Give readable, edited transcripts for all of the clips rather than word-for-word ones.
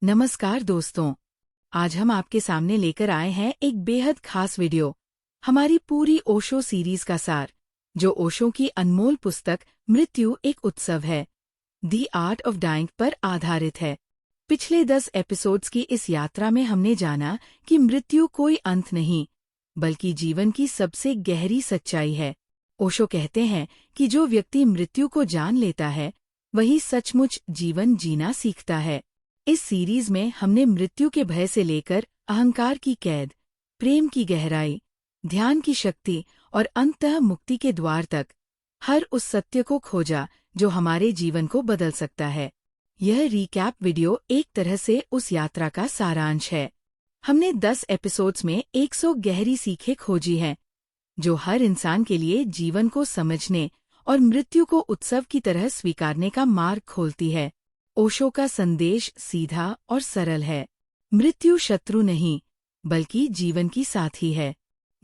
नमस्कार दोस्तों, आज हम आपके सामने लेकर आए हैं एक बेहद खास वीडियो, हमारी पूरी ओशो सीरीज का सार, जो ओशो की अनमोल पुस्तक मृत्यु एक उत्सव है, दी आर्ट ऑफ डाइंग पर आधारित है। पिछले 10 एपिसोड्स की इस यात्रा में हमने जाना कि मृत्यु कोई अंत नहीं, बल्कि जीवन की सबसे गहरी सच्चाई है। ओशो कहते हैं कि जो व्यक्ति मृत्यु को जान लेता है, वही सचमुच जीवन जीना सीखता है। इस सीरीज में हमने मृत्यु के भय से लेकर अहंकार की कैद, प्रेम की गहराई, ध्यान की शक्ति और अंततः मुक्ति के द्वार तक हर उस सत्य को खोजा जो हमारे जीवन को बदल सकता है। यह रिकैप वीडियो एक तरह से उस यात्रा का सारांश है। हमने 10 एपिसोड्स में 100 गहरी सीखें खोजी हैं, जो हर इंसान के लिए जीवन को समझने और मृत्यु को उत्सव की तरह स्वीकारने का मार्ग खोलती है। ओशो का संदेश सीधा और सरल है। मृत्यु शत्रु नहीं, बल्कि जीवन की साथी है।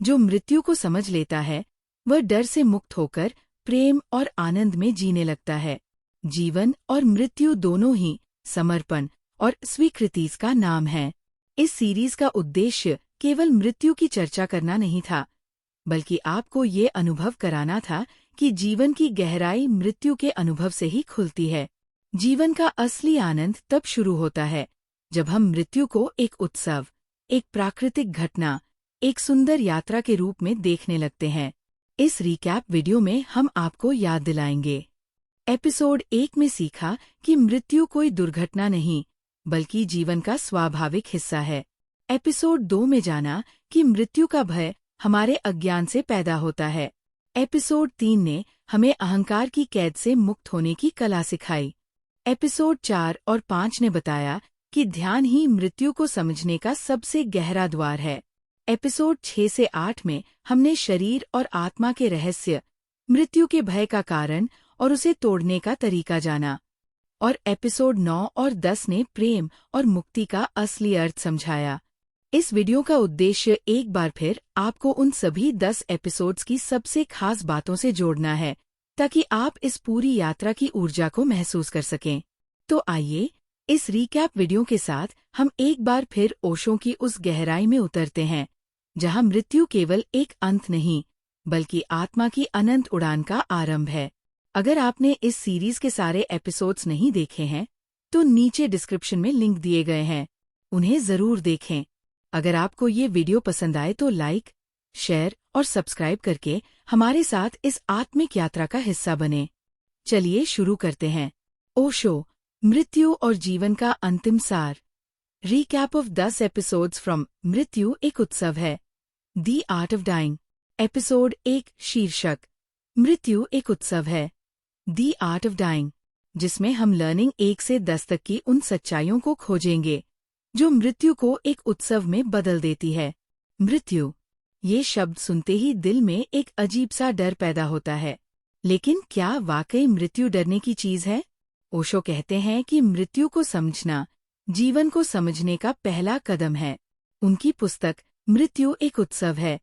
जो मृत्यु को समझ लेता है, वह डर से मुक्त होकर प्रेम और आनंद में जीने लगता है। जीवन और मृत्यु दोनों ही समर्पण और स्वीकृति का नाम है। इस सीरीज का उद्देश्य केवल मृत्यु की चर्चा करना नहीं था, बल्कि आपको ये अनुभव कराना था कि जीवन की गहराई मृत्यु के अनुभव से ही खुलती है। जीवन का असली आनंद तब शुरू होता है जब हम मृत्यु को एक उत्सव, एक प्राकृतिक घटना, एक सुंदर यात्रा के रूप में देखने लगते हैं। इस रिकैप वीडियो में हम आपको याद दिलाएंगे। एपिसोड 1 में सीखा कि मृत्यु कोई दुर्घटना नहीं, बल्कि जीवन का स्वाभाविक हिस्सा है। एपिसोड 2 में जाना कि मृत्यु का भय हमारे अज्ञान से पैदा होता है। एपिसोड 3 ने हमें अहंकार की कैद से मुक्त होने की कला सिखाई। एपिसोड 4 और 5 ने बताया कि ध्यान ही मृत्यु को समझने का सबसे गहरा द्वार है। एपिसोड 6 से 8 में हमने शरीर और आत्मा के रहस्य, मृत्यु के भय का कारण और उसे तोड़ने का तरीका जाना। और एपिसोड 9 और 10 ने प्रेम और मुक्ति का असली अर्थ समझाया। इस वीडियो का उद्देश्य एक बार फिर आपको उन सभी 10 एपिसोड्स की सबसे खास बातों से जोड़ना है, ताकि आप इस पूरी यात्रा की ऊर्जा को महसूस कर सकें। तो आइए, इस रिकैप वीडियो के साथ हम एक बार फिर ओशो की उस गहराई में उतरते हैं, जहां मृत्यु केवल एक अंत नहीं, बल्कि आत्मा की अनंत उड़ान का आरंभ है। अगर आपने इस सीरीज के सारे एपिसोड्स नहीं देखे हैं, तो नीचे डिस्क्रिप्शन में लिंक दिए गए हैं, उन्हें जरूर देखें। अगर आपको ये वीडियो पसंद आए तो लाइक, शेयर और सब्सक्राइब करके हमारे साथ इस आत्मिक यात्रा का हिस्सा बने। चलिए शुरू करते हैं। ओशो, मृत्यु और जीवन का अंतिम सार। रिकैप ऑफ 10 एपिसोड्स फ्रॉम मृत्यु एक उत्सव है, दी आर्ट ऑफ डाइंग। एपिसोड 1 शीर्षक मृत्यु एक उत्सव है, दी आर्ट ऑफ डाइंग, जिसमें हम लर्निंग 1 से 10 तक की उन सच्चाइयों को खोजेंगे जो मृत्यु को एक उत्सव में बदल देती है। मृत्यु, ये शब्द सुनते ही दिल में एक अजीब सा डर पैदा होता है। लेकिन क्या वाकई मृत्यु डरने की चीज है? ओशो कहते हैं कि मृत्यु को समझना जीवन को समझने का पहला कदम है। उनकी पुस्तक मृत्यु एक उत्सव है,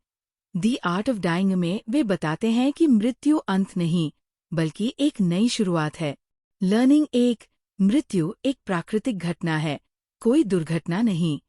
दी आर्ट ऑफ डाइंग में वे बताते हैं कि मृत्यु अंत नहीं, बल्कि एक नई शुरुआत है। लर्निंग 1, मृत्यु एक प्राकृतिक घटना है, कोई दुर्घटना नहीं।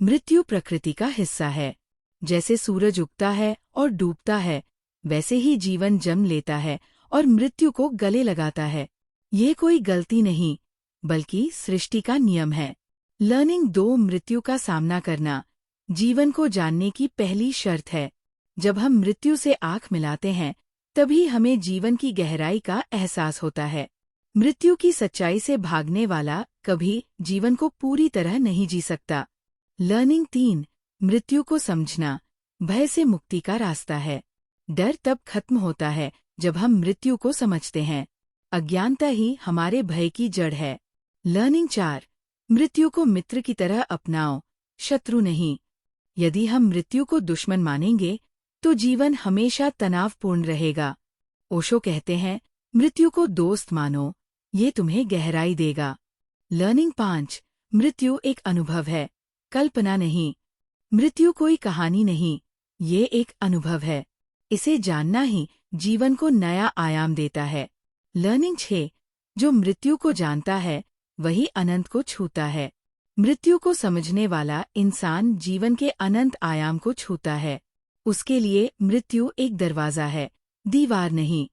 मृत्यु प्रकृति का हिस्सा है। जैसे सूरज उगता है और डूबता है, वैसे ही जीवन जन्म लेता है और मृत्यु को गले लगाता है। ये कोई गलती नहीं, बल्कि सृष्टि का नियम है। लर्निंग 2, मृत्यु का सामना करना जीवन को जानने की पहली शर्त है। जब हम मृत्यु से आंख मिलाते हैं, तभी हमें जीवन की गहराई का एहसास होता है। मृत्यु की सच्चाई से भागने वाला कभी जीवन को पूरी तरह नहीं जी सकता। लर्निंग 3, मृत्यु को समझना भय से मुक्ति का रास्ता है। डर तब खत्म होता है जब हम मृत्यु को समझते हैं। अज्ञानता ही हमारे भय की जड़ है। लर्निंग 4, मृत्यु को मित्र की तरह अपनाओ, शत्रु नहीं। यदि हम मृत्यु को दुश्मन मानेंगे, तो जीवन हमेशा तनावपूर्ण रहेगा। ओशो कहते हैं, मृत्यु को दोस्त मानो, ये तुम्हें गहराई देगा। लर्निंग 5, मृत्यु एक अनुभव है, कल्पना नहीं। मृत्यु कोई कहानी नहीं, ये एक अनुभव है। इसे जानना ही जीवन को नया आयाम देता है। लर्निंग 6, जो मृत्यु को जानता है, वही अनंत को छूता है। मृत्यु को समझने वाला इंसान जीवन के अनंत आयाम को छूता है। उसके लिए मृत्यु एक दरवाजा है, दीवार नहीं।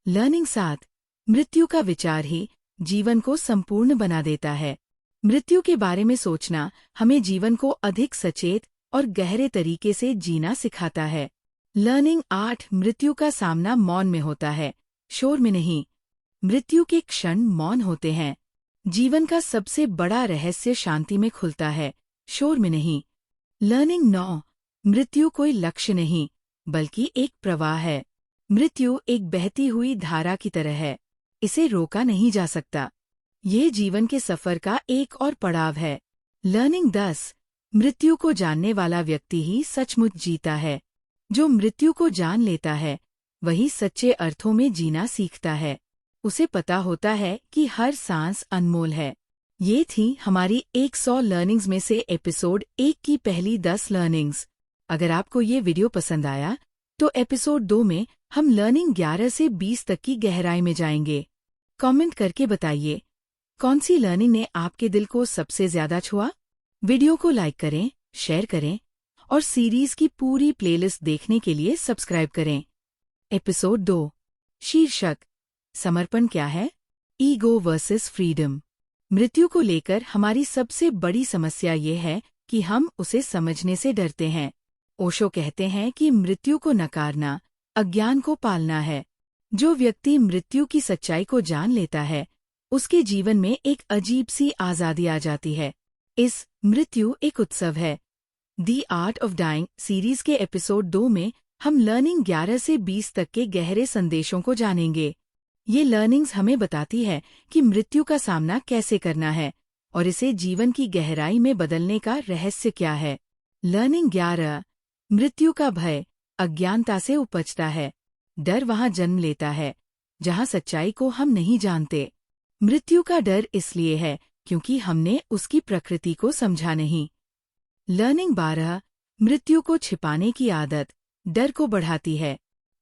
लर्निंग 7। मृत्यु का विचार ही जीवन को संपूर्ण बना देता है। मृत्यु के बारे में सोचना हमें जीवन को अधिक सचेत और गहरे तरीके से जीना सिखाता है। लर्निंग 8। मृत्यु का सामना मौन में होता है, शोर में नहीं। मृत्यु के क्षण मौन होते हैं। जीवन का सबसे बड़ा रहस्य शांति में खुलता है, शोर में नहीं। लर्निंग 9। मृत्यु कोई लक्ष्य नहीं, बल्कि एक प्रवाह है। मृत्यु एक बहती हुई धारा की तरह है, इसे रोका नहीं जा सकता। ये जीवन के सफर का एक और पड़ाव है। लर्निंग 10। मृत्यु को जानने वाला व्यक्ति ही सचमुच जीता है। जो मृत्यु को जान लेता है, वही सच्चे अर्थों में जीना सीखता है। उसे पता होता है कि हर सांस अनमोल है। ये थी हमारी 100 लर्निंग्स में से एपिसोड 1 की पहली 10 लर्निंग्स। अगर आपको ये वीडियो पसंद आया, तो एपिसोड 2 में हम लर्निंग 11 से 20 तक की गहराई में जाएंगे। कमेंट करके बताइए, कौन सी लर्निंग ने आपके दिल को सबसे ज्यादा छुआ? वीडियो को लाइक करें, शेयर करें और सीरीज की पूरी प्लेलिस्ट देखने के लिए सब्सक्राइब करें। एपिसोड 2। शीर्षक: समर्पण क्या है? Ego versus freedom. मृत्यु को लेकर हमारी सबसे बड़ी समस्या ये है कि हम उसे समझने से डरते हैं। ओशो कहते हैं कि मृत्यु को नकारना अज्ञान को पालना है। जो व्यक्ति मृत्यु की सच्चाई को जान लेता है, उसके जीवन में एक अजीब सी आज़ादी आ जाती है। इस मृत्यु एक उत्सव है। दी आर्ट ऑफ डाइंग सीरीज के एपिसोड 2 में हम लर्निंग 11 से 20 तक के गहरे संदेशों को जानेंगे। ये लर्निंग्स हमें बताती है कि मृत्यु का सामना कैसे करना है और इसे जीवन की गहराई में बदलने का रहस्य क्या है। लर्निंग 11। मृत्यु का भय अज्ञानता से उपजता है। डर वहाँ जन्म लेता है जहाँ सच्चाई को हम नहीं जानते। मृत्यु का डर इसलिए है क्योंकि हमने उसकी प्रकृति को समझा नहीं। लर्निंग 12। मृत्यु को छिपाने की आदत डर को बढ़ाती है।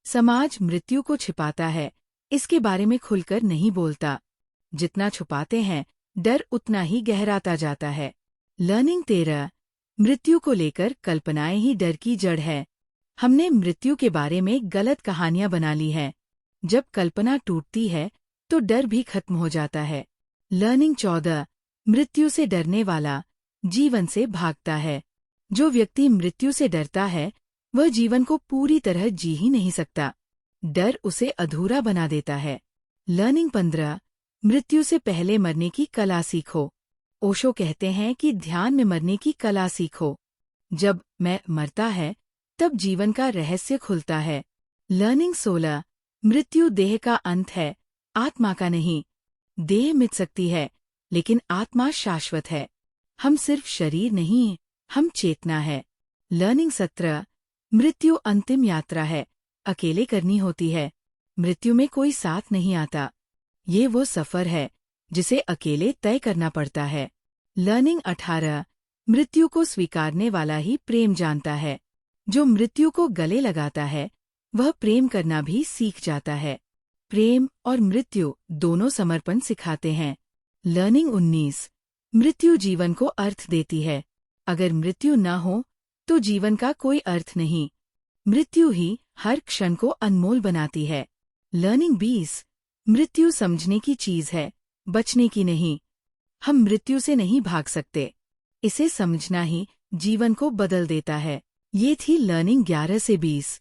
समाज मृत्यु को छिपाता है, इसके बारे में खुलकर नहीं बोलता। जितना छुपाते हैं, डर उतना ही गहराता जाता है। लर्निंग 13। मृत्यु को लेकर कल्पनाएं ही डर की जड़ है। हमने मृत्यु के बारे में गलत कहानियां बना ली हैं। जब कल्पना टूटती है, तो डर भी खत्म हो जाता है। लर्निंग 14। मृत्यु से डरने वाला जीवन से भागता है। जो व्यक्ति मृत्यु से डरता है, वह जीवन को पूरी तरह जी ही नहीं सकता। डर उसे अधूरा बना देता है। लर्निंग 15। मृत्यु से पहले मरने की कला सीखो। ओशो कहते हैं कि ध्यान में मरने की कला सीखो। जब मैं मरता है, तब जीवन का रहस्य खुलता है। लर्निंग 16। मृत्यु देह का अंत है, आत्मा का नहीं। देह मिट सकती है, लेकिन आत्मा शाश्वत है। हम सिर्फ शरीर नहीं, हम चेतना है। लर्निंग 17। मृत्यु अंतिम यात्रा है, अकेले करनी होती है। मृत्यु में कोई साथ नहीं आता। ये वो सफर है जिसे अकेले तय करना पड़ता है। लर्निंग 18। मृत्यु को स्वीकारने वाला ही प्रेम जानता है। जो मृत्यु को गले लगाता है, वह प्रेम करना भी सीख जाता है। प्रेम और मृत्यु दोनों समर्पण सिखाते हैं। लर्निंग 19। मृत्यु जीवन को अर्थ देती है। अगर मृत्यु न हो, तो जीवन का कोई अर्थ नहीं। मृत्यु ही हर क्षण को अनमोल बनाती है। लर्निंग 20। मृत्यु समझने की चीज है, बचने की नहीं। हम मृत्यु से नहीं भाग सकते, इसे समझना ही जीवन को बदल देता है। ये थी लर्निंग 11 से 20।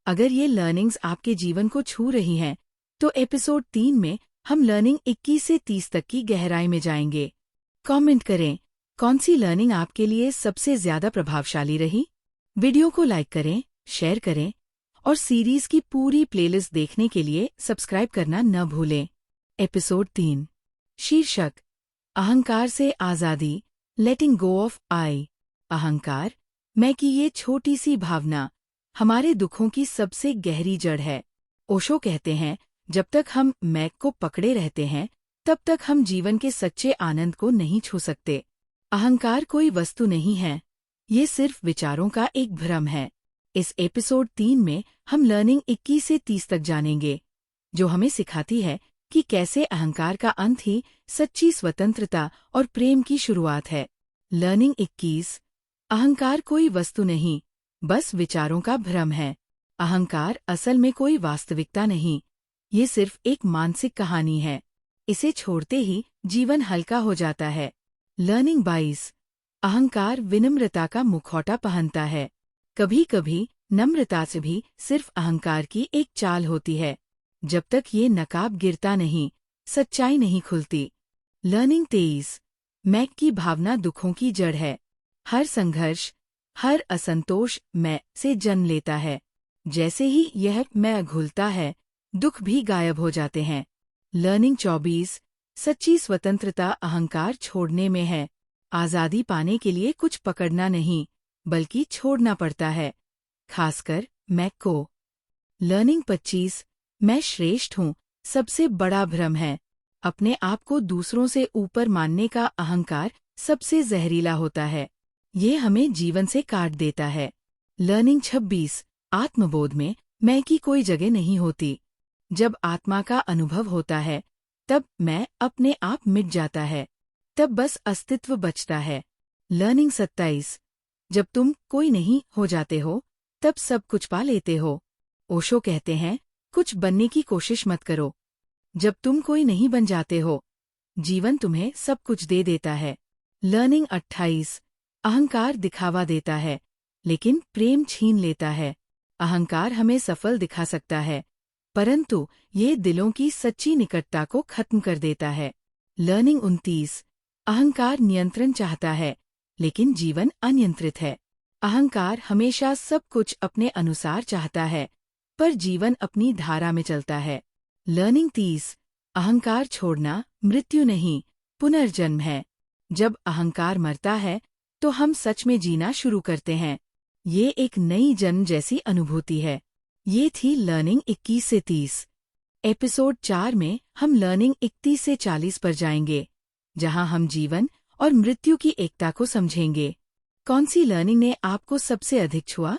अगर ये लर्निंग्स आपके जीवन को छू रही हैं, तो एपिसोड 3 में हम लर्निंग 21 से 30 तक की गहराई में जाएंगे। कमेंट करें, कौन सी लर्निंग आपके लिए सबसे ज्यादा प्रभावशाली रही। वीडियो को लाइक करें, शेयर करें और सीरीज की पूरी प्लेलिस्ट देखने के लिए सब्सक्राइब करना न भूलें। एपिसोड 3। शीर्षक: अहंकार से आजादी, लेटिंग गो ऑफ आई। अहंकार, मैं की ये छोटी सी भावना हमारे दुखों की सबसे गहरी जड़ है। ओशो कहते हैं, जब तक हम मैं को पकड़े रहते हैं, तब तक हम जीवन के सच्चे आनंद को नहीं छू सकते। अहंकार कोई वस्तु नहीं है, ये सिर्फ विचारों का एक भ्रम है। इस एपिसोड 3 में हम लर्निंग 21 से 30 तक जानेंगे, जो हमें सिखाती है कि कैसे अहंकार का अंत ही सच्ची स्वतंत्रता और प्रेम की शुरुआत है। लर्निंग 21। अहंकार कोई वस्तु नहीं, बस विचारों का भ्रम है। अहंकार असल में कोई वास्तविकता नहीं, ये सिर्फ एक मानसिक कहानी है। इसे छोड़ते ही जीवन हल्का हो जाता है। लर्निंग 22। अहंकार विनम्रता का मुखौटा पहनता है। कभी कभी नम्रता से भी सिर्फ अहंकार की एक चाल होती है। जब तक ये नकाब गिरता नहीं, सच्चाई नहीं खुलती। लर्निंग 23। मैं की भावना दुखों की जड़ है। हर संघर्ष, हर असंतोष मैं से जन्म लेता है। जैसे ही यह मैं घुलता है, दुख भी गायब हो जाते हैं। लर्निंग 24। सच्ची स्वतंत्रता अहंकार छोड़ने में है। आज़ादी पाने के लिए कुछ पकड़ना नहीं, बल्कि छोड़ना पड़ता है, खासकर मैं को। लर्निंग 25। मैं श्रेष्ठ हूँ, सबसे बड़ा भ्रम है। अपने आप को दूसरों से ऊपर मानने का अहंकार सबसे जहरीला होता है। ये हमें जीवन से काट देता है। लर्निंग 26। आत्मबोध में मैं की कोई जगह नहीं होती। जब आत्मा का अनुभव होता है, तब मैं अपने आप मिट जाता है। तब बस अस्तित्व बचता है। लर्निंग 27। जब तुम कोई नहीं हो जाते हो, तब सब कुछ पा लेते हो। ओशो कहते हैं, कुछ बनने की कोशिश मत करो। जब तुम कोई नहीं बन जाते हो, जीवन तुम्हें सब कुछ दे देता है। लर्निंग 28। अहंकार दिखावा देता है, लेकिन प्रेम छीन लेता है। अहंकार हमें सफल दिखा सकता है, परंतु ये दिलों की सच्ची निकटता को खत्म कर देता है। लर्निंग 29। अहंकार नियंत्रण चाहता है, लेकिन जीवन अनियंत्रित है। अहंकार हमेशा सब कुछ अपने अनुसार चाहता है, पर जीवन अपनी धारा में चलता है। लर्निंग 30। अहंकार छोड़ना मृत्यु नहीं, पुनर्जन्म है। जब अहंकार मरता है, तो हम सच में जीना शुरू करते हैं। ये एक नई जन्म जैसी अनुभूति है। ये थी लर्निंग 21 से 30। एपिसोड 4 में हम लर्निंग 31 से 40 पर जाएंगे, जहां हम जीवन और मृत्यु की एकता को समझेंगे। कौन सी लर्निंग ने आपको सबसे अधिक छुआ?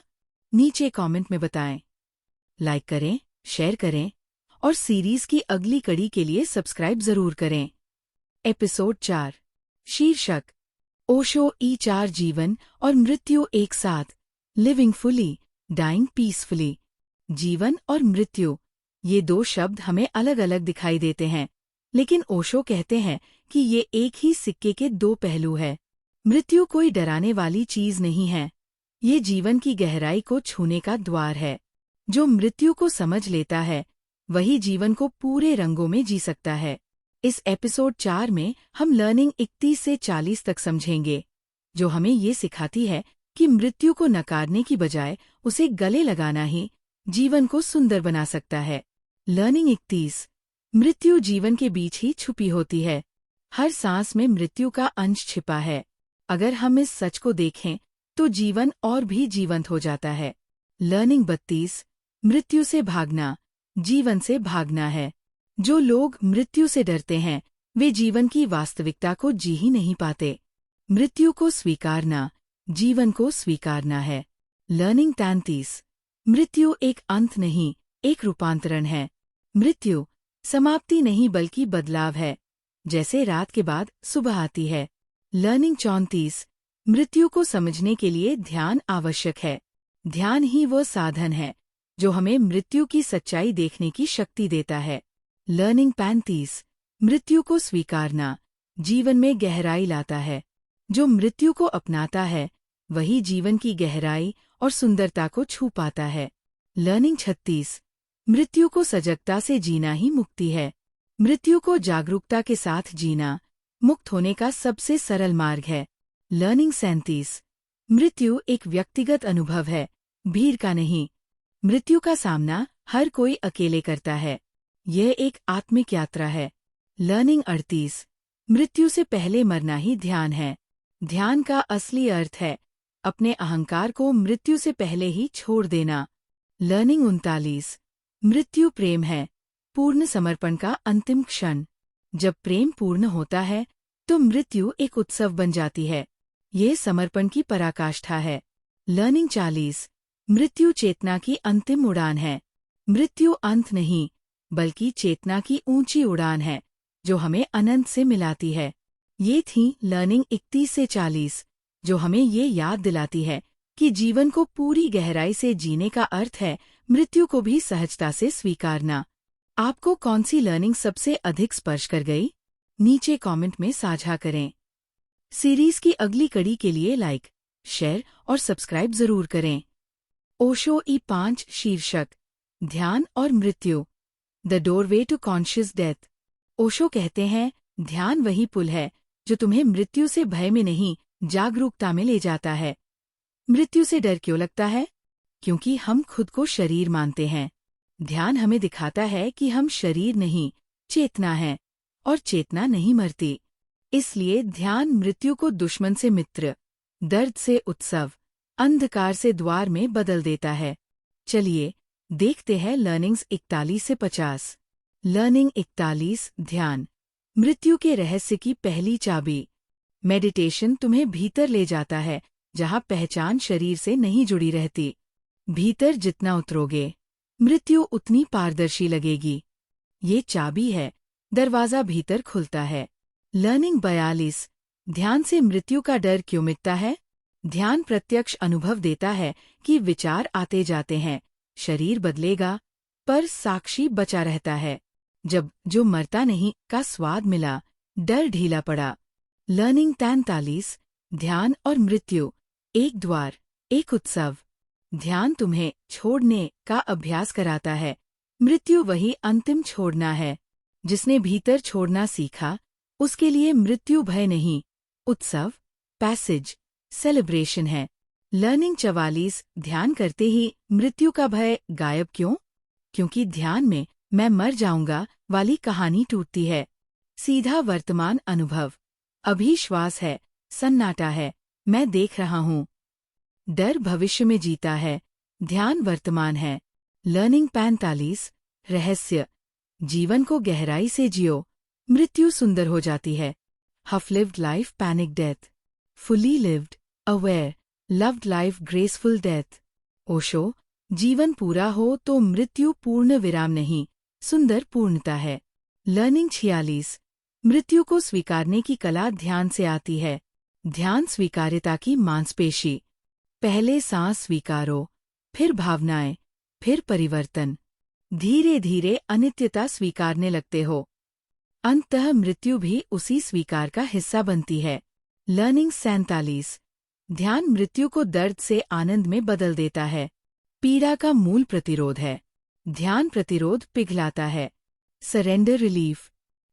नीचे कमेंट में बताएं। लाइक करें, शेयर करें और सीरीज की अगली कड़ी के लिए सब्सक्राइब जरूर करें। एपिसोड 4। शीर्षक: ओशो ई4 जीवन और मृत्यु एक साथ, लिविंग फुली, डाइंग पीसफुली। जीवन और मृत्यु, ये दो शब्द हमें अलग अलग दिखाई देते हैं, लेकिन ओशो कहते हैं कि ये एक ही सिक्के के दो पहलू है। मृत्यु कोई डराने वाली चीज नहीं है, ये जीवन की गहराई को छूने का द्वार है। जो मृत्यु को समझ लेता है, वही जीवन को पूरे रंगों में जी सकता है। इस एपिसोड 4 में हम लर्निंग 31 से 40 तक समझेंगे, जो हमें ये सिखाती है कि मृत्यु को नकारने की बजाय उसे गले लगाना ही जीवन को सुंदर बना सकता है। लर्निंग 31। मृत्यु जीवन के बीच ही छुपी होती है। हर सांस में मृत्यु का अंश छिपा है। अगर हम इस सच को देखें, तो जीवन और भी जीवंत हो जाता है। लर्निंग 32। मृत्यु से भागना, जीवन से भागना है। जो लोग मृत्यु से डरते हैं, वे जीवन की वास्तविकता को जी ही नहीं पाते। मृत्यु को स्वीकारना, जीवन को स्वीकारना है। लर्निंग 33। मृत्यु एक अंत नहीं, एक रूपांतरण है। मृत्यु समाप्ति नहीं बल्कि बदलाव है, जैसे रात के बाद सुबह आती है। लर्निंग 34। मृत्यु को समझने के लिए ध्यान आवश्यक है। ध्यान ही वो साधन है जो हमें मृत्यु की सच्चाई देखने की शक्ति देता है। लर्निंग 35। मृत्यु को स्वीकारना, जीवन में गहराई लाता है। जो मृत्यु को अपनाता है, वही जीवन की गहराई और सुंदरता को छू पाता है। लर्निंग 36। मृत्यु को सजगता से जीना ही मुक्ति है। मृत्यु को जागरूकता के साथ जीना, मुक्त होने का सबसे सरल मार्ग है। लर्निंग 37। मृत्यु एक व्यक्तिगत अनुभव है, भीड़ का नहीं। मृत्यु का सामना हर कोई अकेले करता है। यह एक आत्मिक यात्रा है। लर्निंग 38। मृत्यु से पहले मरना ही ध्यान है। ध्यान का असली अर्थ है अपने अहंकार को मृत्यु से पहले ही छोड़ देना। लर्निंग 39। मृत्यु प्रेम है, पूर्ण समर्पण का अंतिम क्षण। जब प्रेम पूर्ण होता है, तो मृत्यु एक उत्सव बन जाती है। ये समर्पण की पराकाष्ठा है। लर्निंग 40। मृत्यु चेतना की अंतिम उड़ान है। मृत्यु अंत नहीं, बल्कि चेतना की ऊंची उड़ान है, जो हमें अनंत से मिलाती है। ये थी लर्निंग 31 से 40, जो हमें ये याद दिलाती है कि जीवन को पूरी गहराई से जीने का अर्थ है मृत्यु को भी सहजता से स्वीकारना। आपको कौन सी लर्निंग सबसे अधिक स्पर्श कर गई? नीचे कमेंट में साझा करें। सीरीज की अगली कड़ी के लिए लाइक, शेयर और सब्सक्राइब जरूर करें। ओशो E5 शीर्षक, ध्यान और मृत्यु, the doorway to conscious death. Osho कहते हैं, ध्यान वही पुल है जो तुम्हें मृत्यु से भय में नहीं, जागरूकता में ले जाता है। मृत्यु से डर क्यों लगता है? क्योंकि हम खुद को शरीर मानते हैं। ध्यान हमें दिखाता है कि हम शरीर नहीं, चेतना है, और चेतना नहीं मरती। इसलिए ध्यान मृत्यु को दुश्मन से मित्र, दर्द से उत्सव, अंधकार से द्वार में बदल देता है। चलिए देखते हैं लर्निंग्स 41 से 50। लर्निंग 41, ध्यान, मृत्यु के रहस्य की पहली चाबी। मेडिटेशन तुम्हें भीतर ले जाता है, जहां पहचान शरीर से नहीं जुड़ी रहती। भीतर जितना उतरोगे, मृत्यु उतनी पारदर्शी लगेगी। ये चाबी है, दरवाजा भीतर खुलता है। लर्निंग 42, ध्यान से मृत्यु का डर क्यों मिटता है? ध्यान प्रत्यक्ष अनुभव देता है कि विचार आते जाते हैं, शरीर बदलेगा, पर साक्षी बचा रहता है। जब जो मरता नहीं का स्वाद मिला, डर ढीला पड़ा। लर्निंग 43, ध्यान और मृत्यु, एक द्वार, एक उत्सव। ध्यान तुम्हें छोड़ने का अभ्यास कराता है, मृत्यु वही अंतिम छोड़ना है। जिसने भीतर छोड़ना सीखा, उसके लिए मृत्यु भय नहीं, उत्सव, पैसेज, सेलिब्रेशन है। लर्निंग 44, ध्यान करते ही मृत्यु का भय गायब क्यों? क्योंकि ध्यान में मैं मर जाऊंगा वाली कहानी टूटती है। सीधा वर्तमान अनुभव, अभी श्वास है, सन्नाटा है, मैं देख रहा हूँ। डर भविष्य में जीता है, ध्यान वर्तमान है। लर्निंग 45, रहस्य, जीवन को गहराई से जियो, मृत्यु सुंदर हो जाती है। Half lived life panic death, fully lived, aware, loved life graceful death. Osho, जीवन पूरा हो तो मृत्यु पूर्ण विराम नहीं, सुंदर पूर्णता है। लर्निंग 46, मृत्यु को स्वीकारने की कला ध्यान से आती है। ध्यान स्वीकार्यता की मांसपेशी। पहले सांस स्वीकारो, फिर भावनाएं, फिर परिवर्तन। धीरे धीरे अनित्यता स्वीकारने लगते हो। अंततः मृत्यु भी उसी स्वीकार का हिस्सा बनती है। लर्निंग 47, ध्यान मृत्यु को दर्द से आनंद में बदल देता है। पीड़ा का मूल प्रतिरोध है, ध्यान प्रतिरोध पिघलाता है। सरेंडर रिलीफ,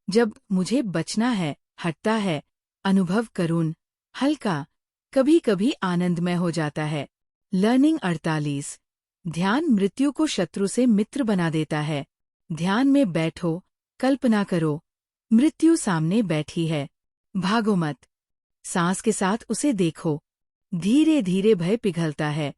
जब मुझे बचना है, हटता है, अनुभव करुण, हल्का, कभी कभी आनंदमय हो जाता है। लर्निंग 48, ध्यान मृत्यु को शत्रु से मित्र बना देता है। ध्यान में बैठो, कल्पना करो, मृत्यु सामने बैठी है, भागो मत, सांस के साथ उसे देखो। धीरे धीरे भय पिघलता है,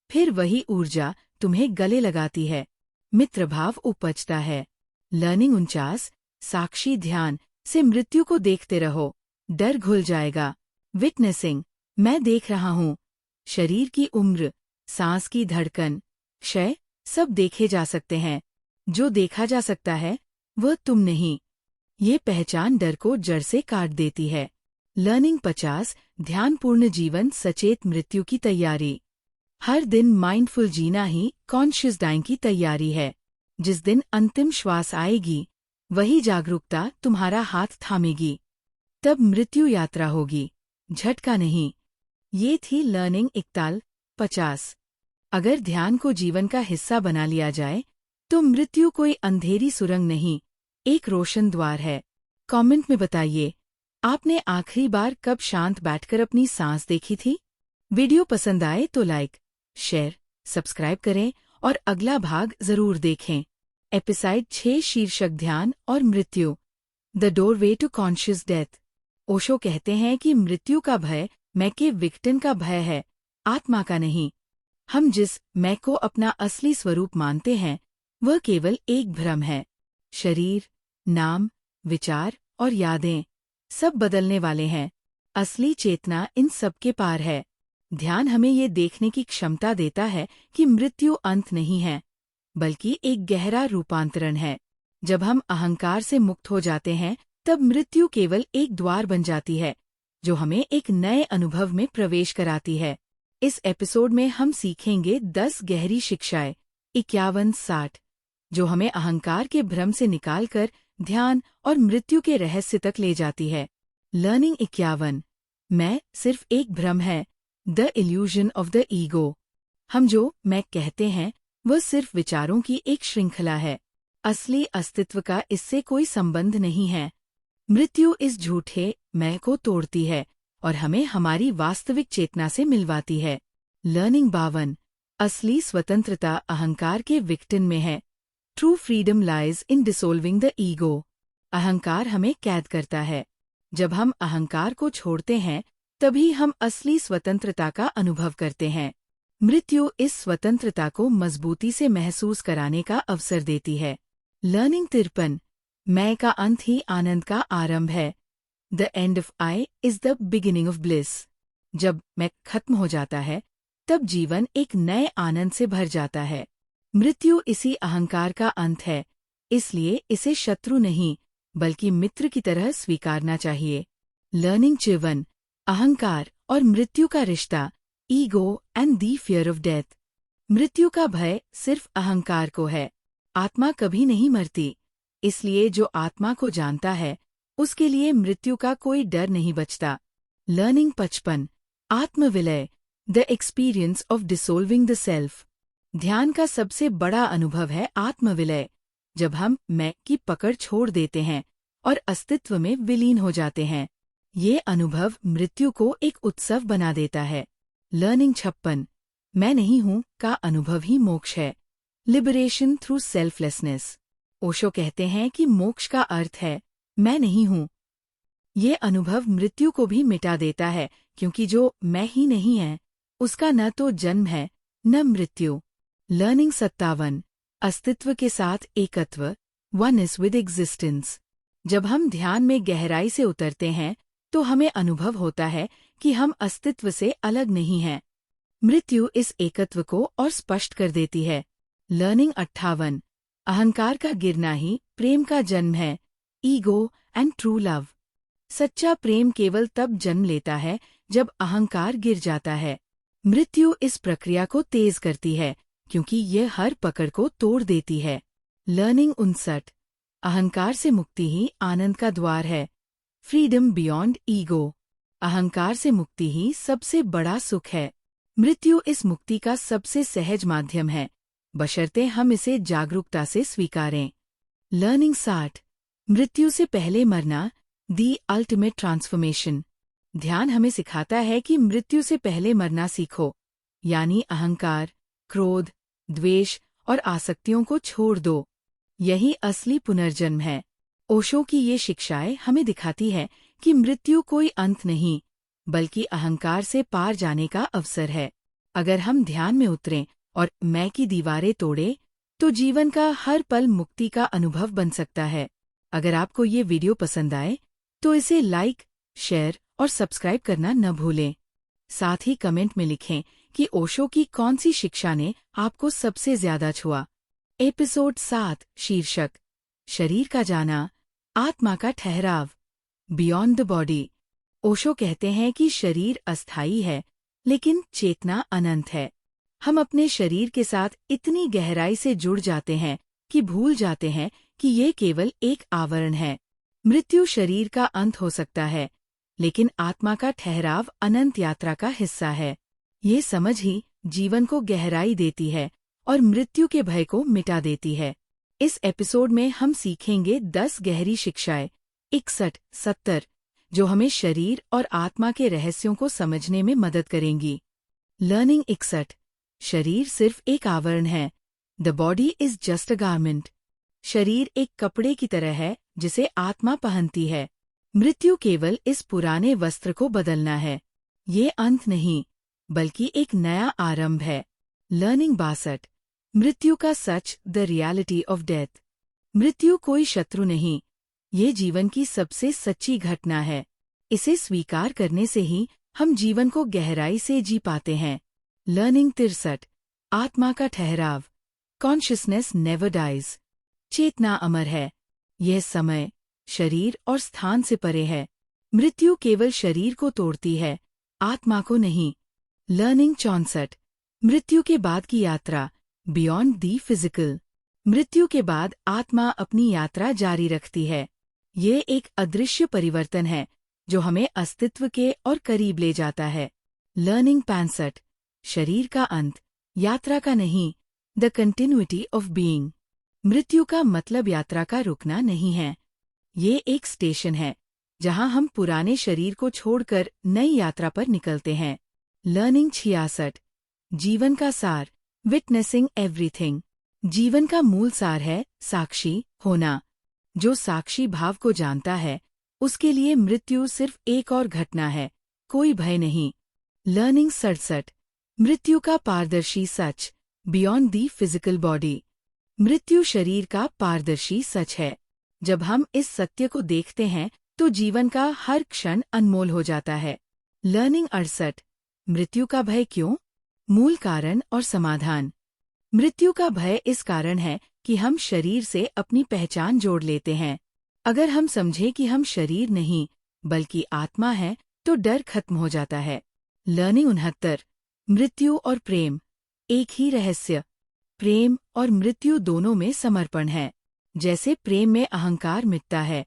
फिर वही ऊर्जा तुम्हें गले लगाती है, मित्रभाव उपजता है। लर्निंग 49, साक्षी ध्यान से मृत्यु को देखते रहो, डर घुल जाएगा। विटनेसिंग, मैं देख रहा हूँ, शरीर की उम्र, सांस की धड़कन, क्षय, सब देखे जा सकते हैं। जो देखा जा सकता है, वह तुम नहीं। ये पहचान डर को जड़ से काट देती है। लर्निंग 50, ध्यानपूर्ण जीवन सचेत मृत्यु की तैयारी। हर दिन माइंडफुल जीना ही कॉन्शियस डाइंग की तैयारी है। जिस दिन अंतिम श्वास आएगी, वही जागरूकता तुम्हारा हाथ थामेगी। तब मृत्यु यात्रा होगी, झटका नहीं। ये थी लर्निंग 51-50। अगर ध्यान को जीवन का हिस्सा बना लिया जाए, तो मृत्यु कोई अंधेरी सुरंग नहीं, एक रोशन द्वार है। कमेंट में बताइए, आपने आखिरी बार कब शांत बैठकर अपनी सांस देखी थी? वीडियो पसंद आए तो लाइक, शेयर, सब्सक्राइब करें और अगला भाग जरूर देखें। एपिसोड 6 शीर्षक ध्यान और मृत्यु, the doorway to conscious death. Osho कहते हैं कि मृत्यु का भय मैं के विक्टिम का भय है, आत्मा का नहीं। हम जिस मैं को अपना असली स्वरूप मानते हैं, वह केवल एक भ्रम है। शरीर, नाम, विचार और यादें सब बदलने वाले हैं। असली चेतना इन सब के पार है। ध्यान हमें ये देखने की क्षमता देता है कि मृत्यु अंत नहीं है, बल्कि एक गहरा रूपांतरण है। जब हम अहंकार से मुक्त हो जाते हैं, तब मृत्यु केवल एक द्वार बन जाती है जो हमें एक नए अनुभव में प्रवेश कराती है। इस एपिसोड में हम सीखेंगे 10 गहरी शिक्षाएं 51-60 जो हमें अहंकार के भ्रम से निकालकर ध्यान और मृत्यु के रहस्य तक ले जाती है। लर्निंग 51। मैं सिर्फ एक भ्रम है। The illusion of the ego. हम जो मैं कहते हैं वह सिर्फ विचारों की एक श्रृंखला है। असली अस्तित्व का इससे कोई संबंध नहीं है। मृत्यु इस झूठे मैं को तोड़ती है और हमें हमारी वास्तविक चेतना से मिलवाती है। लर्निंग 52। असली स्वतंत्रता अहंकार के विक्टिम में है। True freedom lies in dissolving the ego. अहंकार हमें कैद करता है। जब हम अहंकार को छोड़ते हैं तभी हम असली स्वतंत्रता का अनुभव करते हैं। मृत्यु इस स्वतंत्रता को मजबूती से महसूस कराने का अवसर देती है। लर्निंग 53। मैं का अंत ही आनंद का आरंभ है। The end of I is the beginning of bliss. जब मैं खत्म हो जाता है तब जीवन एक नए आनंद से भर जाता है। मृत्यु इसी अहंकार का अंत है, इसलिए इसे शत्रु नहीं बल्कि मित्र की तरह स्वीकारना चाहिए। लर्निंग 54। अहंकार और मृत्यु का रिश्ता ego and the fear of death. मृत्यु का भय सिर्फ अहंकार को है। आत्मा कभी नहीं मरती, इसलिए जो आत्मा को जानता है उसके लिए मृत्यु का कोई डर नहीं बचता। लर्निंग 55। आत्मविलय the experience of dissolving the self. ध्यान का सबसे बड़ा अनुभव है आत्मविलय, जब हम मैं की पकड़ छोड़ देते हैं और अस्तित्व में विलीन हो जाते हैं। ये अनुभव मृत्यु को एक उत्सव बना देता है। लर्निंग 56। मैं नहीं हूँ का अनुभव ही मोक्ष है। Liberation through selflessness. ओशो कहते हैं कि मोक्ष का अर्थ है मैं नहीं हूँ। ये अनुभव मृत्यु को भी मिटा देता है, क्योंकि जो मैं ही नहीं है उसका न तो जन्म है न मृत्यु। लर्निंग 57। अस्तित्व के साथ एकत्व वननेस विद एग्जिस्टेंस। जब हम ध्यान में गहराई से उतरते हैं तो हमें अनुभव होता है कि हम अस्तित्व से अलग नहीं हैं। मृत्यु इस एकत्व को और स्पष्ट कर देती है। लर्निंग 58। अहंकार का गिरना ही प्रेम का जन्म है। Ego and true love. सच्चा प्रेम केवल तब जन्म लेता है जब अहंकार गिर जाता है। मृत्यु इस प्रक्रिया को तेज करती है क्योंकि यह हर पकड़ को तोड़ देती है। लर्निंग 59। अहंकार से मुक्ति ही आनंद का द्वार है। Freedom beyond ego. अहंकार से मुक्ति ही सबसे बड़ा सुख है। मृत्यु इस मुक्ति का सबसे सहज माध्यम है, बशर्ते हम इसे जागरूकता से स्वीकारें। लर्निंग 60। मृत्यु से पहले मरना दी अल्टीमेट ट्रांसफॉर्मेशन। ध्यान हमें सिखाता है कि मृत्यु से पहले मरना सीखो, यानी अहंकार, क्रोध, द्वेष और आसक्तियों को छोड़ दो। यही असली पुनर्जन्म है। ओशो की ये शिक्षाएं हमें दिखाती है कि मृत्यु कोई अंत नहीं बल्कि अहंकार से पार जाने का अवसर है। अगर हम ध्यान में उतरें और मैं की दीवारें तोड़ें तो जीवन का हर पल मुक्ति का अनुभव बन सकता है। अगर आपको ये वीडियो पसंद आए तो इसे लाइक, शेयर और सब्सक्राइब करना न भूलें। साथ ही कमेंट में लिखें कि ओशो की कौन सी शिक्षा ने आपको सबसे ज्यादा छुआ। एपिसोड 7 शीर्षक शरीर का जाना, आत्मा का ठहराव, बियॉन्ड द बॉडी। ओशो कहते हैं कि शरीर अस्थायी है लेकिन चेतना अनंत है। हम अपने शरीर के साथ इतनी गहराई से जुड़ जाते हैं कि भूल जाते हैं कि ये केवल एक आवरण है। मृत्यु शरीर का अंत हो सकता है, लेकिन आत्मा का ठहराव अनंत यात्रा का हिस्सा है। ये समझ ही जीवन को गहराई देती है और मृत्यु के भय को मिटा देती है। इस एपिसोड में हम सीखेंगे 10 गहरी शिक्षाएं 61-70 जो हमें शरीर और आत्मा के रहस्यों को समझने में मदद करेंगी। लर्निंग 61। शरीर सिर्फ एक आवरण है। The body is just a garment. शरीर एक कपड़े की तरह है जिसे आत्मा पहनती है। मृत्यु केवल इस पुराने वस्त्र को बदलना है। ये अंत नहीं बल्कि एक नया आरंभ है। लर्निंग 62। मृत्यु का सच द रियलिटी ऑफ डेथ। मृत्यु कोई शत्रु नहीं, ये जीवन की सबसे सच्ची घटना है। इसे स्वीकार करने से ही हम जीवन को गहराई से जी पाते हैं। लर्निंग 63। आत्मा का ठहराव, कॉन्शियसनेस नेवर डाइज। चेतना अमर है। यह समय, शरीर और स्थान से परे है। मृत्यु केवल शरीर को तोड़ती है, आत्मा को नहीं। लर्निंग 64। मृत्यु के बाद की यात्रा, बियॉन्ड दी फिजिकल। मृत्यु के बाद आत्मा अपनी यात्रा जारी रखती है। ये एक अदृश्य परिवर्तन है जो हमें अस्तित्व के और करीब ले जाता है। लर्निंग 65। शरीर का अंत, यात्रा का नहीं, द कंटिन्यूटी ऑफ बीइंग। मृत्यु का मतलब यात्रा का रुकना नहीं है। ये एक स्टेशन है जहां हम पुराने शरीर को छोड़कर नई यात्रा पर निकलते हैं। लर्निंग 66। जीवन का सार, विटनेसिंग एवरीथिंग। जीवन का मूल सार है साक्षी होना। जो साक्षी भाव को जानता है, उसके लिए मृत्यु सिर्फ एक और घटना है, कोई भय नहीं। लर्निंग 67। मृत्यु का पारदर्शी सच, बियॉन्ड दी फिजिकल बॉडी। मृत्यु शरीर का पारदर्शी सच है। जब हम इस सत्य को देखते हैं तो जीवन का हर क्षण अनमोल हो जाता है। लर्निंग 68। मृत्यु का भय क्यों? मूल कारण और समाधान। मृत्यु का भय इस कारण है कि हम शरीर से अपनी पहचान जोड़ लेते हैं। अगर हम समझें कि हम शरीर नहीं बल्कि आत्मा है तो डर खत्म हो जाता है। लर्निंग 69। मृत्यु और प्रेम, एक ही रहस्य। प्रेम और मृत्यु दोनों में समर्पण है। जैसे प्रेम में अहंकार मिटता है,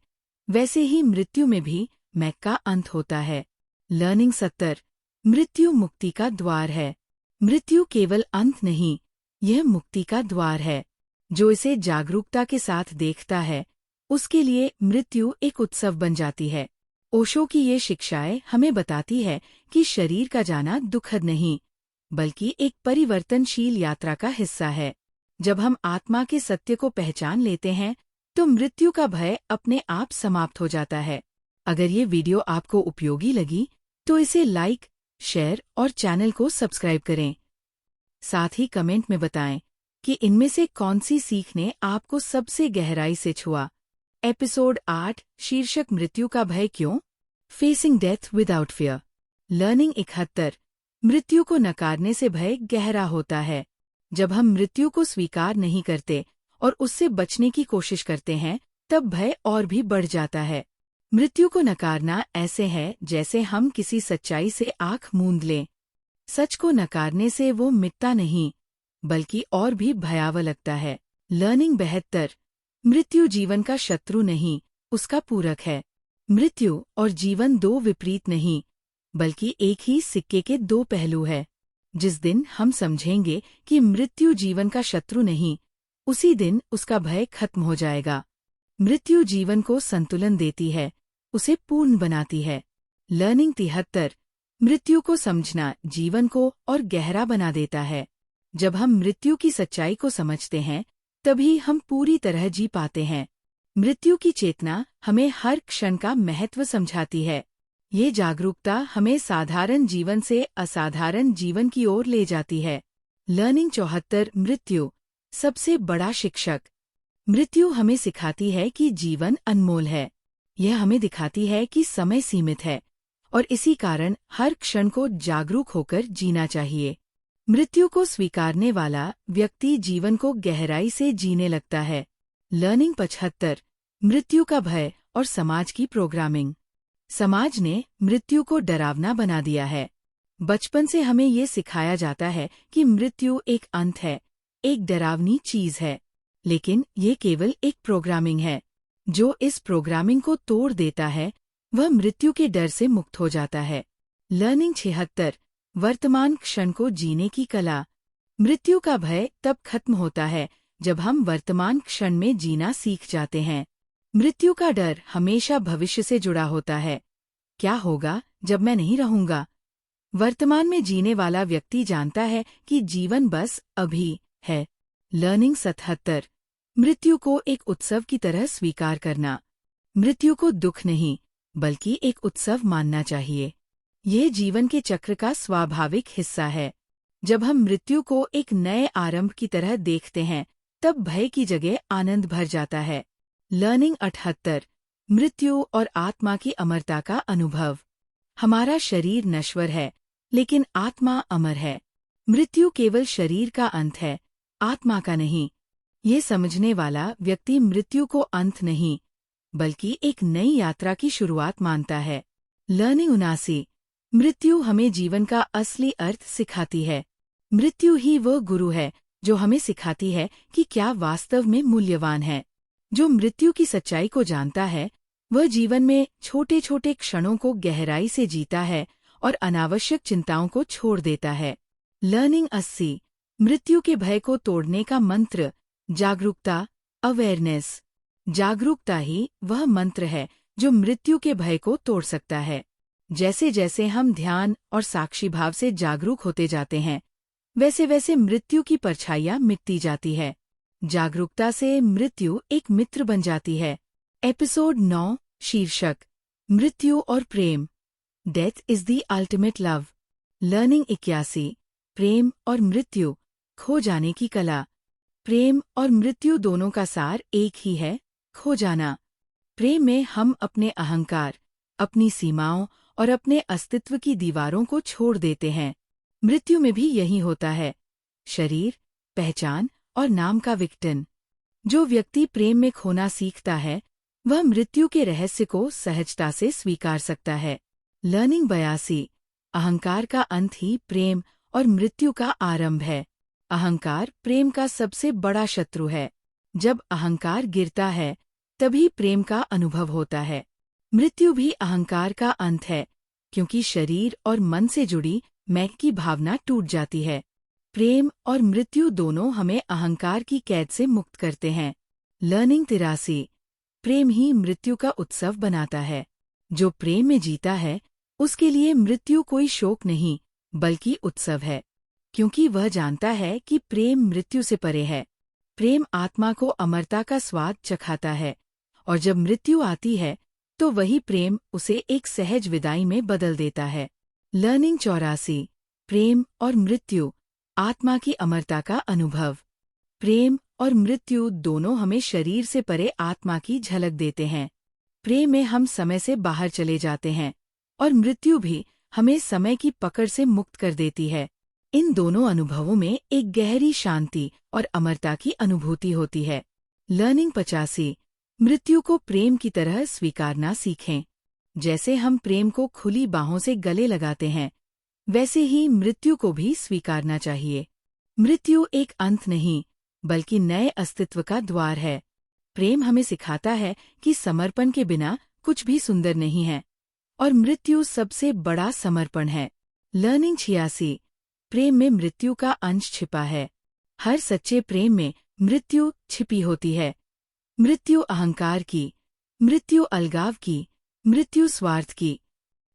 वैसे ही मृत्यु में भी मैं का अंत होता है। लर्निंग 70। मृत्यु मुक्ति का द्वार है। मृत्यु केवल अंत नहीं, यह मुक्ति का द्वार है। जो इसे जागरूकता के साथ देखता है, उसके लिए मृत्यु एक उत्सव बन जाती है। ओशो की ये शिक्षाएं हमें बताती है कि शरीर का जाना दुखद नहीं, बल्कि एक परिवर्तनशील यात्रा का हिस्सा है। जब हम आत्मा के सत्य को पहचान लेते हैं, तो मृत्यु का भय अपने आप समाप्त हो जाता है। अगर ये वीडियो आपको उपयोगी लगी, तो इसे लाइक, शेयर और चैनल को सब्सक्राइब करें। साथ ही कमेंट में बताएं कि इनमें से कौन सी सीख ने आपको सबसे गहराई से छुआ। एपिसोड 8, शीर्षक मृत्यु का भय क्यों? Facing death without fear. Learning 71। मृत्यु को नकारने से भय गहरा होता है। जब हम मृत्यु को स्वीकार नहीं करते और उससे बचने की कोशिश करते हैं, तब भय और भी बढ़ जाता है। मृत्यु को नकारना ऐसे है जैसे हम किसी सच्चाई से आंख मूंद लें। सच को नकारने से वो मिटता नहीं, बल्कि और भी भयावह लगता है। लर्निंग 72। मृत्यु जीवन का शत्रु नहीं, उसका पूरक है। मृत्यु और जीवन दो विपरीत नहीं, बल्कि एक ही सिक्के के दो पहलू है। जिस दिन हम समझेंगे कि मृत्यु जीवन का शत्रु नहीं, उसी दिन उसका भय खत्म हो जाएगा। मृत्यु जीवन को संतुलन देती है, उसे पूर्ण बनाती है। लर्निंग 73। मृत्यु को समझना जीवन को और गहरा बना देता है। जब हम मृत्यु की सच्चाई को समझते हैं, तभी हम पूरी तरह जी पाते हैं। मृत्यु की चेतना हमें हर क्षण का महत्व समझाती है। ये जागरूकता हमें साधारण जीवन से असाधारण जीवन की ओर ले जाती है। लर्निंग 74। मृत्यु, सबसे बड़ा शिक्षक। मृत्यु हमें सिखाती है कि जीवन अनमोल है। यह हमें दिखाती है कि समय सीमित है और इसी कारण हर क्षण को जागरूक होकर जीना चाहिए। मृत्यु को स्वीकारने वाला व्यक्ति जीवन को गहराई से जीने लगता है। लर्निंग 75। मृत्यु का भय और समाज की प्रोग्रामिंग। समाज ने मृत्यु को डरावना बना दिया है। बचपन से हमें ये सिखाया जाता है कि मृत्यु एक अंत है, एक डरावनी चीज है। लेकिन ये केवल एक प्रोग्रामिंग है। जो इस प्रोग्रामिंग को तोड़ देता है, वह मृत्यु के डर से मुक्त हो जाता है। लर्निंग 76। वर्तमान क्षण को जीने की कला। मृत्यु का भय तब खत्म होता है जब हम वर्तमान क्षण में जीना सीख जाते हैं। मृत्यु का डर हमेशा भविष्य से जुड़ा होता है। क्या होगा जब मैं नहीं रहूंगा? वर्तमान में जीने वाला व्यक्ति जानता है कि जीवन बस अभी है। लर्निंग 77। मृत्यु को एक उत्सव की तरह स्वीकार करना। मृत्यु को दुख नहीं, बल्कि एक उत्सव मानना चाहिए। ये जीवन के चक्र का स्वाभाविक हिस्सा है। जब हम मृत्यु को एक नए आरंभ की तरह देखते हैं, तब भय की जगह आनंद भर जाता है। लर्निंग 78। मृत्यु और आत्मा की अमरता का अनुभव। हमारा शरीर नश्वर है, लेकिन आत्मा अमर है। मृत्यु केवल शरीर का अंत है, आत्मा का नहीं। ये समझने वाला व्यक्ति मृत्यु को अंत नहीं, बल्कि एक नई यात्रा की शुरुआत मानता है। लर्निंग 79। मृत्यु हमें जीवन का असली अर्थ सिखाती है। मृत्यु ही वह गुरु है जो हमें सिखाती है कि क्या वास्तव में मूल्यवान है। जो मृत्यु की सच्चाई को जानता है, वह जीवन में छोटे छोटे क्षणों को गहराई से जीता है और अनावश्यक चिंताओं को छोड़ देता है। लर्निंग 80। मृत्यु के भय को तोड़ने का मंत्र, जागरूकता, अवेयरनेस। जागरूकता ही वह मंत्र है जो मृत्यु के भय को तोड़ सकता है। जैसे जैसे हम ध्यान और साक्षी भाव से जागरूक होते जाते हैं, वैसे वैसे मृत्यु की परछाइयां मिटती जाती है। जागरूकता से मृत्यु एक मित्र बन जाती है। एपिसोड 9, शीर्षक, मृत्यु और प्रेम, death is the ultimate love. Learning 81। प्रेम और मृत्यु, खो जाने की कला। प्रेम और मृत्यु दोनों का सार एक ही है, खो जाना। प्रेम में हम अपने अहंकार, अपनी सीमाओं और अपने अस्तित्व की दीवारों को छोड़ देते हैं। मृत्यु में भी यही होता है, शरीर, पहचान और नाम का विघटन। जो व्यक्ति प्रेम में खोना सीखता है, वह मृत्यु के रहस्य को सहजता से स्वीकार सकता है। लर्निंग 82। अहंकार का अंत ही प्रेम और मृत्यु का आरंभ है। अहंकार प्रेम का सबसे बड़ा शत्रु है। जब अहंकार गिरता है, तभी प्रेम का अनुभव होता है। मृत्यु भी अहंकार का अंत है, क्योंकि शरीर और मन से जुड़ी मैं की भावना टूट जाती है। प्रेम और मृत्यु दोनों हमें अहंकार की कैद से मुक्त करते हैं। लर्निंग 83। प्रेम ही मृत्यु का उत्सव बनाता है। जो प्रेम में जीता है, उसके लिए मृत्यु कोई शोक नहीं, बल्कि उत्सव है, क्योंकि वह जानता है कि प्रेम मृत्यु से परे है। प्रेम आत्मा को अमरता का स्वाद चखाता है, और जब मृत्यु आती है, तो वही प्रेम उसे एक सहज विदाई में बदल देता है। लर्निंग 84। प्रेम और मृत्यु, आत्मा की अमरता का अनुभव। प्रेम और मृत्यु दोनों हमें शरीर से परे आत्मा की झलक देते हैं। प्रेम में हम समय से बाहर चले जाते हैं, और मृत्यु भी हमें समय की पकड़ से मुक्त कर देती है। इन दोनों अनुभवों में एक गहरी शांति और अमरता की अनुभूति होती है। लर्निंग 85। मृत्यु को प्रेम की तरह स्वीकारना सीखें। जैसे हम प्रेम को खुली बाहों से गले लगाते हैं, वैसे ही मृत्यु को भी स्वीकारना चाहिए। मृत्यु एक अंत नहीं, बल्कि नए अस्तित्व का द्वार है। प्रेम हमें सिखाता है कि समर्पण के बिना कुछ भी सुंदर नहीं है, और मृत्यु सबसे बड़ा समर्पण है। लर्निंग 86। प्रेम में मृत्यु का अंश छिपा है। हर सच्चे प्रेम में मृत्यु छिपी होती है। मृत्यु अहंकार की, मृत्यु अलगाव की, मृत्यु स्वार्थ की।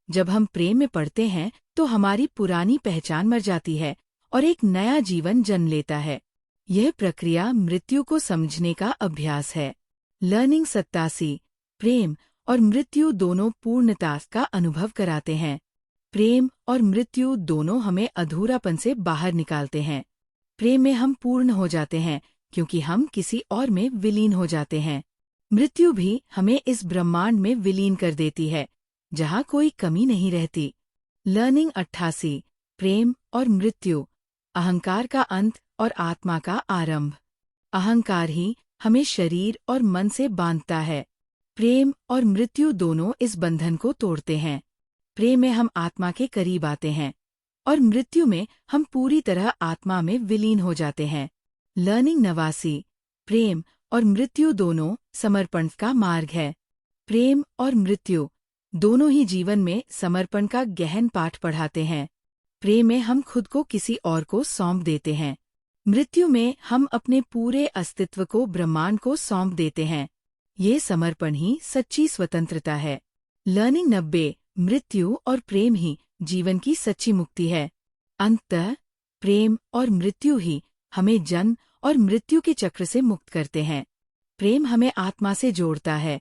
जब हम प्रेम में पड़ते हैं, तो हमारी पुरानी पहचान मर जाती है और एक नया जीवन जन्म लेता है। यह प्रक्रिया मृत्यु को समझने का अभ्यास है। लर्निंग 87। प्रेम और मृत्यु दोनों पूर्णता का अनुभव कराते हैं। प्रेम और मृत्यु दोनों हमें अधूरापन से बाहर निकालते हैं। प्रेम में हम पूर्ण हो जाते हैं, क्योंकि हम किसी और में विलीन हो जाते हैं। मृत्यु भी हमें इस ब्रह्मांड में विलीन कर देती है, जहाँ कोई कमी नहीं रहती। लर्निंग 88। प्रेम और मृत्यु, अहंकार का अंत और आत्मा का आरंभ। अहंकार ही हमें शरीर और मन से बांधता है। प्रेम और मृत्यु दोनों इस बंधन को तोड़ते हैं। प्रेम में हम आत्मा के करीब आते हैं, और मृत्यु में हम पूरी तरह आत्मा में विलीन हो जाते हैं। लर्निंग 89। प्रेम और मृत्यु दोनों समर्पण का मार्ग है। प्रेम और मृत्यु दोनों ही जीवन में समर्पण का गहन पाठ पढ़ाते हैं। प्रेम में हम खुद को किसी और को सौंप देते हैं। मृत्यु में हम अपने पूरे अस्तित्व को ब्रह्मांड को सौंप देते हैं। ये समर्पण ही सच्ची स्वतंत्रता है। लर्निंग 90। मृत्यु और प्रेम ही जीवन की सच्ची मुक्ति है। अंततः प्रेम और मृत्यु ही हमें जन्म और मृत्यु के चक्र से मुक्त करते हैं। प्रेम हमें आत्मा से जोड़ता है,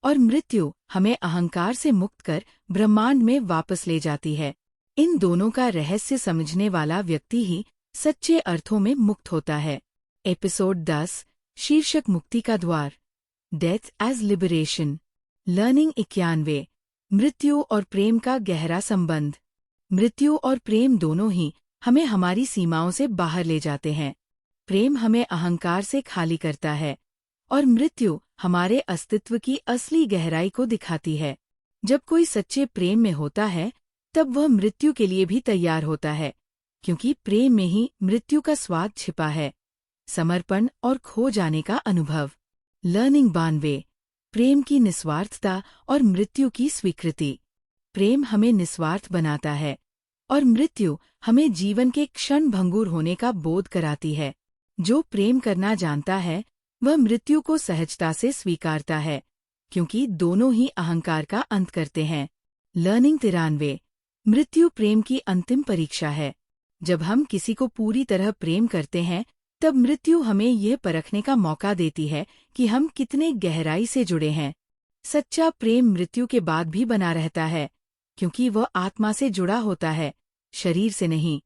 और मृत्यु हमें अहंकार से मुक्त कर ब्रह्मांड में वापस ले जाती है। इन दोनों का रहस्य समझने वाला व्यक्ति ही सच्चे अर्थों में मुक्त होता है। एपिसोड 10, शीर्षक, मुक्ति का द्वार, डेथ एज लिबरेशन। लर्निंग 91। मृत्यु और प्रेम का गहरा संबंध। मृत्यु और प्रेम दोनों ही हमें हमारी सीमाओं से बाहर ले जाते हैं। प्रेम हमें अहंकार से खाली करता है, और मृत्यु हमारे अस्तित्व की असली गहराई को दिखाती है। जब कोई सच्चे प्रेम में होता है, तब वह मृत्यु के लिए भी तैयार होता है, क्योंकि प्रेम में ही मृत्यु का स्वाद छिपा है। समर्पण और खो जाने का अनुभव। लर्निंग 92। प्रेम की निस्वार्थता और मृत्यु की स्वीकृति। प्रेम हमें निस्वार्थ बनाता है और मृत्यु हमें जीवन के क्षण भंगुर होने का बोध कराती है। जो प्रेम करना जानता है, वह मृत्यु को सहजता से स्वीकारता है, क्योंकि दोनों ही अहंकार का अंत करते हैं। लर्निंग 93। मृत्यु प्रेम की अंतिम परीक्षा है। जब हम किसी को पूरी तरह प्रेम करते हैं, तब मृत्यु हमें यह परखने का मौका देती है कि हम कितने गहराई से जुड़े हैं। सच्चा प्रेम मृत्यु के बाद भी बना रहता है, क्योंकि वह आत्मा से जुड़ा होता है, शरीर से नहीं।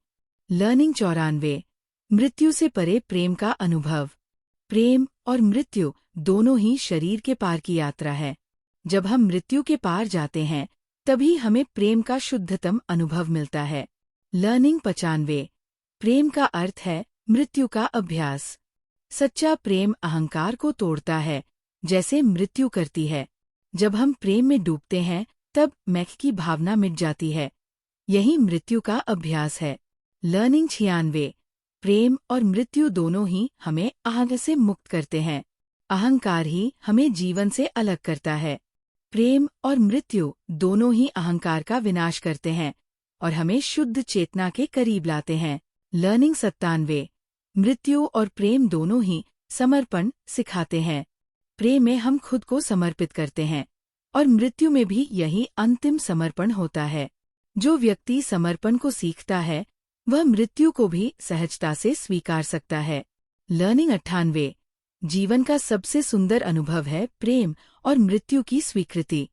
लर्निंग 94। मृत्यु से परे प्रेम का अनुभव। प्रेम और मृत्यु दोनों ही शरीर के पार की यात्रा है। जब हम मृत्यु के पार जाते हैं, तभी हमें प्रेम का शुद्धतम अनुभव मिलता है। लर्निंग 95। प्रेम का अर्थ है मृत्यु का अभ्यास। सच्चा प्रेम अहंकार को तोड़ता है, जैसे मृत्यु करती है। जब हम प्रेम में डूबते हैं, तब मैं की भावना मिट जाती है। यही मृत्यु का अभ्यास है। लर्निंग 96। प्रेम और मृत्यु दोनों ही हमें अहंकार से मुक्त करते हैं। अहंकार ही हमें जीवन से अलग करता है। प्रेम और मृत्यु दोनों ही अहंकार का विनाश करते हैं और हमें शुद्ध चेतना के करीब लाते हैं। लर्निंग 97। मृत्यु और प्रेम दोनों ही समर्पण सिखाते हैं। प्रेम में हम खुद को समर्पित करते हैं और मृत्यु में भी यही अंतिम समर्पण होता है। जो व्यक्ति समर्पण को सीखता है, वह मृत्यु को भी सहजता से स्वीकार सकता है। लर्निंग 98। जीवन का सबसे सुंदर अनुभव है प्रेम और मृत्यु की स्वीकृति।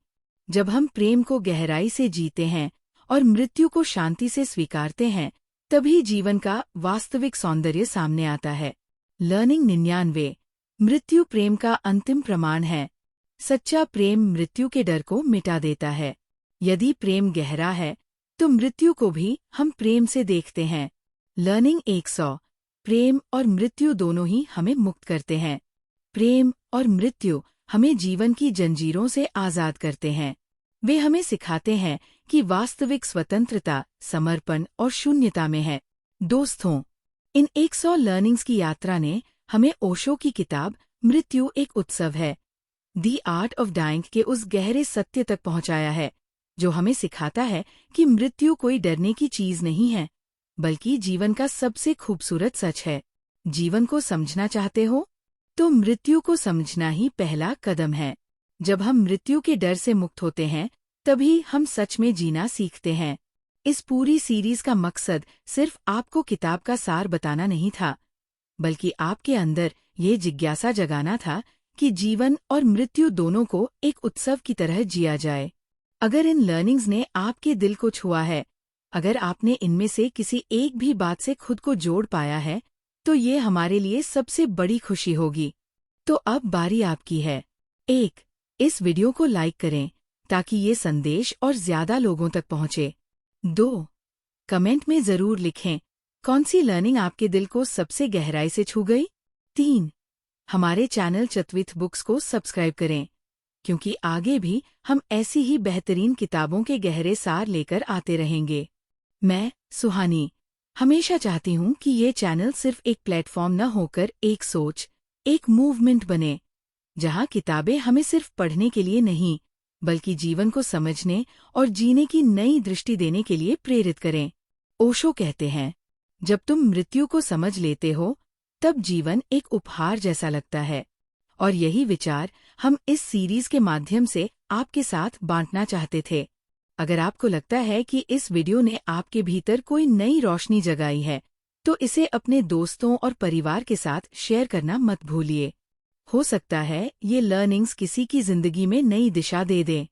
जब हम प्रेम को गहराई से जीते हैं और मृत्यु को शांति से स्वीकारते हैं, तभी जीवन का वास्तविक सौंदर्य सामने आता है। लर्निंग 99। मृत्यु प्रेम का अंतिम प्रमाण है। सच्चा प्रेम मृत्यु के डर को मिटा देता है। यदि प्रेम गहरा है, तो मृत्यु को भी हम प्रेम से देखते हैं। लर्निंग 100। प्रेम और मृत्यु दोनों ही हमें मुक्त करते हैं। प्रेम और मृत्यु हमें जीवन की जंजीरों से आजाद करते हैं। वे हमें सिखाते हैं कि वास्तविक स्वतंत्रता समर्पण और शून्यता में है। दोस्तों, इन 100 लर्निंग्स की यात्रा ने हमें ओशो की किताब मृत्यु एक उत्सव है, द आर्ट ऑफ डाइंग के उस गहरे सत्य तक पहुंचाया है, जो हमें सिखाता है कि मृत्यु कोई डरने की चीज नहीं है, बल्कि जीवन का सबसे खूबसूरत सच है। जीवन को समझना चाहते हो, तो मृत्यु को समझना ही पहला कदम है। जब हम मृत्यु के डर से मुक्त होते हैं, तभी हम सच में जीना सीखते हैं। इस पूरी सीरीज का मकसद सिर्फ आपको किताब का सार बताना नहीं था, बल्कि आपके अंदर ये जिज्ञासा जगाना था कि जीवन और मृत्यु दोनों को एक उत्सव की तरह जिया जाए। अगर इन लर्निंग्स ने आपके दिल को छुआ है, अगर आपने इनमें से किसी एक भी बात से खुद को जोड़ पाया है, तो ये हमारे लिए सबसे बड़ी खुशी होगी। तो अब बारी आपकी है। 1. इस वीडियो को लाइक करें ताकि ये संदेश और ज्यादा लोगों तक पहुंचे। 2. कमेंट में जरूर लिखें कौन सी लर्निंग आपके दिल को सबसे गहराई से छू गई। 3. हमारे चैनल चत्विथ बुक्स को सब्सक्राइब करें, क्योंकि आगे भी हम ऐसी ही बेहतरीन किताबों के गहरे सार लेकर आते रहेंगे। मैं, सुहानी, हमेशा चाहती हूँ कि ये चैनल सिर्फ एक प्लेटफॉर्म न होकर एक सोच, एक मूवमेंट बने, जहाँ किताबें हमें सिर्फ पढ़ने के लिए नहीं, बल्कि जीवन को समझने और जीने की नई दृष्टि देने के लिए प्रेरित करें। ओशो कहते हैं, जब तुम मृत्यु को समझ लेते हो, तब जीवन एक उपहार जैसा लगता है। और यही विचार हम इस सीरीज के माध्यम से आपके साथ बांटना चाहते थे। अगर आपको लगता है कि इस वीडियो ने आपके भीतर कोई नई रोशनी जगाई है, तो इसे अपने दोस्तों और परिवार के साथ शेयर करना मत भूलिए। हो सकता है ये लर्निंग्स किसी की जिंदगी में नई दिशा दे दें।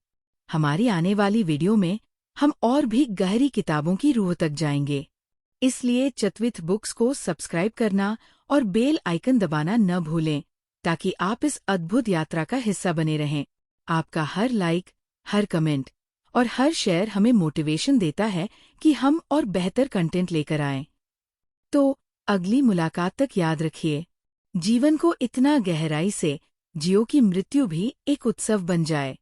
हमारी आने वाली वीडियो में हम और भी गहरी किताबों की रूह तक जाएंगे। इसलिए चत्विथ बुक्स को सब्सक्राइब करना और बेल आइकन दबाना न भूलें, ताकि आप इस अद्भुत यात्रा का हिस्सा बने रहें। आपका हर लाइक, हर कमेंट और हर शेयर हमें मोटिवेशन देता है कि हम और बेहतर कंटेंट लेकर आएं। तो अगली मुलाकात तक याद रखिए, जीवन को इतना गहराई से जियो की मृत्यु भी एक उत्सव बन जाए।